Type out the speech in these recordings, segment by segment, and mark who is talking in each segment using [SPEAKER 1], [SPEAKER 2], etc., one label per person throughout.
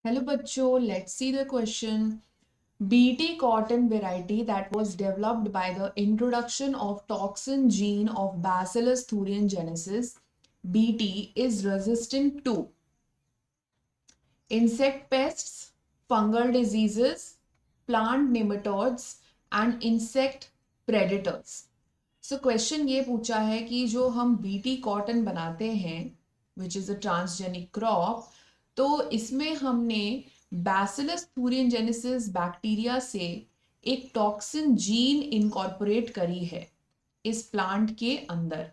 [SPEAKER 1] Hello bachcho, let's see the question. BT cotton variety that was developed by the introduction of toxin gene of Bacillus thuringiensis BT is resistant to insect pests, fungal diseases, plant nematodes and insect predators. So question ये पूछा है कि जो हम BT cotton बनाते हैं which is a transgenic crop, तो इसमें हमने बैसिलस थूरिनजेनेसिस बैक्टीरिया से एक टॉक्सिन जीन इनकॉर्पोरेट करी है इस प्लांट के अंदर।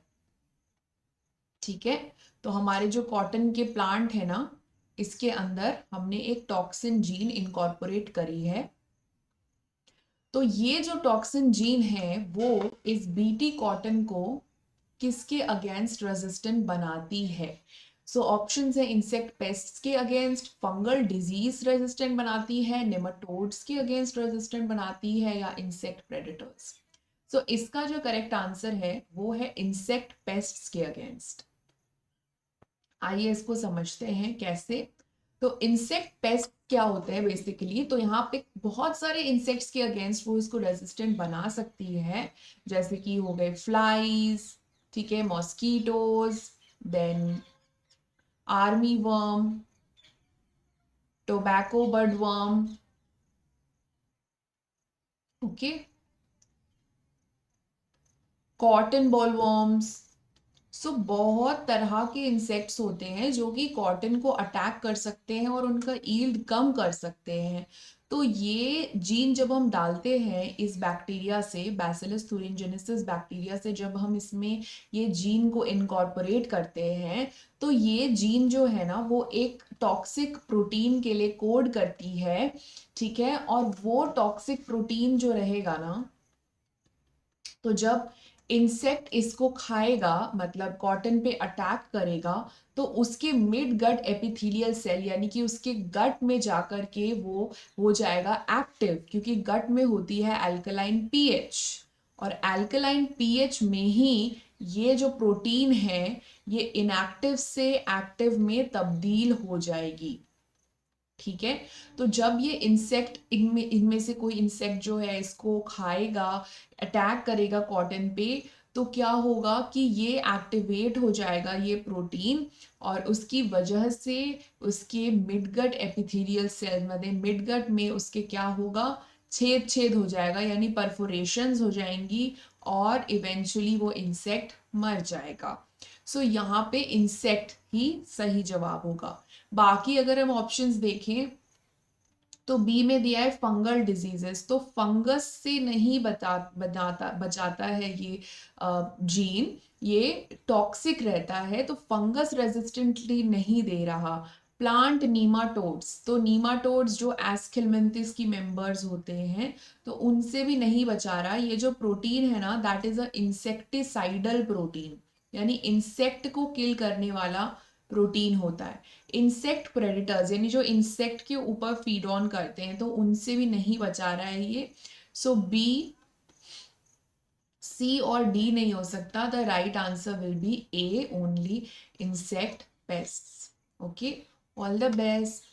[SPEAKER 1] ठीक है, तो हमारे जो कॉटन के प्लांट है ना, इसके अंदर हमने एक टॉक्सिन जीन इनकॉर्पोरेट करी है। तो ये जो टॉक्सिन जीन है वो इस बीटी कॉटन को किसके अगेंस्ट रेजिस्टेंट बनाती है? सो ऑप्शंस है इंसेक्ट पेस्ट्स के अगेंस्ट, फंगल डिजीज रेजिस्टेंट बनाती है, नेमाटोड्स के अगेंस्ट रेजिस्टेंट बनाती है या इंसेक्ट प्रेडेटर्स। सो इसका जो करेक्ट आंसर है वो है इंसेक्ट पेस्ट्स के अगेंस्ट। आइए इसको समझते हैं कैसे। तो इंसेक्ट पेस्ट क्या होते हैं बेसिकली, तो यहाँ पे बहुत सारे इंसेक्ट्स के अगेंस्ट वो इसको रेजिस्टेंट बना सकती है, जैसे कि हो गए फ्लाइज, ठीक है, mosquitoes, then army worm, tobacco bud worm, okay, cotton boll worms. So बहुत तरह के इंसेक्ट्स होते हैं जो कि कॉटन को अटैक कर सकते हैं और उनका ईल्ड कम कर सकते हैं। तो ये जीन जब हम डालते हैं इस बैक्टीरिया से, बैसिलस thuringiensis बैक्टीरिया से, जब हम इसमें ये जीन को इनकॉर्पोरेट करते हैं, तो ये जीन जो है ना वो एक टॉक्सिक प्रोटीन के लिए कोड करती है। ठीक है, और वो टॉक्सिक प्रोटीन जो रहेगा ना, तो जब इंसेक्ट इसको खाएगा, मतलब कॉटन पे अटैक करेगा, तो उसके मिड गट एपिथेलियल सेल यानी कि उसके गट में जाकर के वो हो जाएगा एक्टिव, क्योंकि गट में होती है अल्कलाइन पीएच, और अल्कलाइन पीएच में ही ये जो प्रोटीन है ये इनएक्टिव से एक्टिव में तब्दील हो जाएगी। ठीक है, तो जब ये इंसेक्ट इनमें इनमें से कोई इंसेक्ट जो है इसको खाएगा, अटैक करेगा कॉटन पे, तो क्या होगा कि ये एक्टिवेट हो जाएगा ये प्रोटीन, और उसकी वजह से उसके मिडगट एपिथेलियल सेल मतलब मिडगट में उसके क्या होगा, छेद छेद हो जाएगा, यानी परफोरेशंस हो जाएंगी, और इवेंचुअली वो इंसेक्ट मर जाएगा। सो यहाँ पे इंसेक्ट ही सही जवाब होगा। बाकी अगर हम ऑप्शंस देखें तो बी में दिया है फंगल डिजीजेस, तो फंगस से नहीं बचाता है ये जीन, ये टॉक्सिक रहता है, तो फंगस रेजिस्टेंटली नहीं दे रहा। प्लांट नीमाटोड्स, तो नीमाटोड्स जो एस्केलमेंथिस की मेंबर्स होते हैं, तो उनसे भी नहीं बचा रहा। ये जो प्रोटीन है ना, that is a insecticidal protein, यानी इंसेक्ट को किल करने वाला प्रोटीन होता है। इंसेक्ट प्रेडिटर्स यानी जो इंसेक्ट के ऊपर फीड ऑन करते हैं, तो उनसे भी नहीं बचा रहा है ये। सो बी, सी और डी नहीं हो सकता। The right answer will be A only, insect pests. Okay, all the best.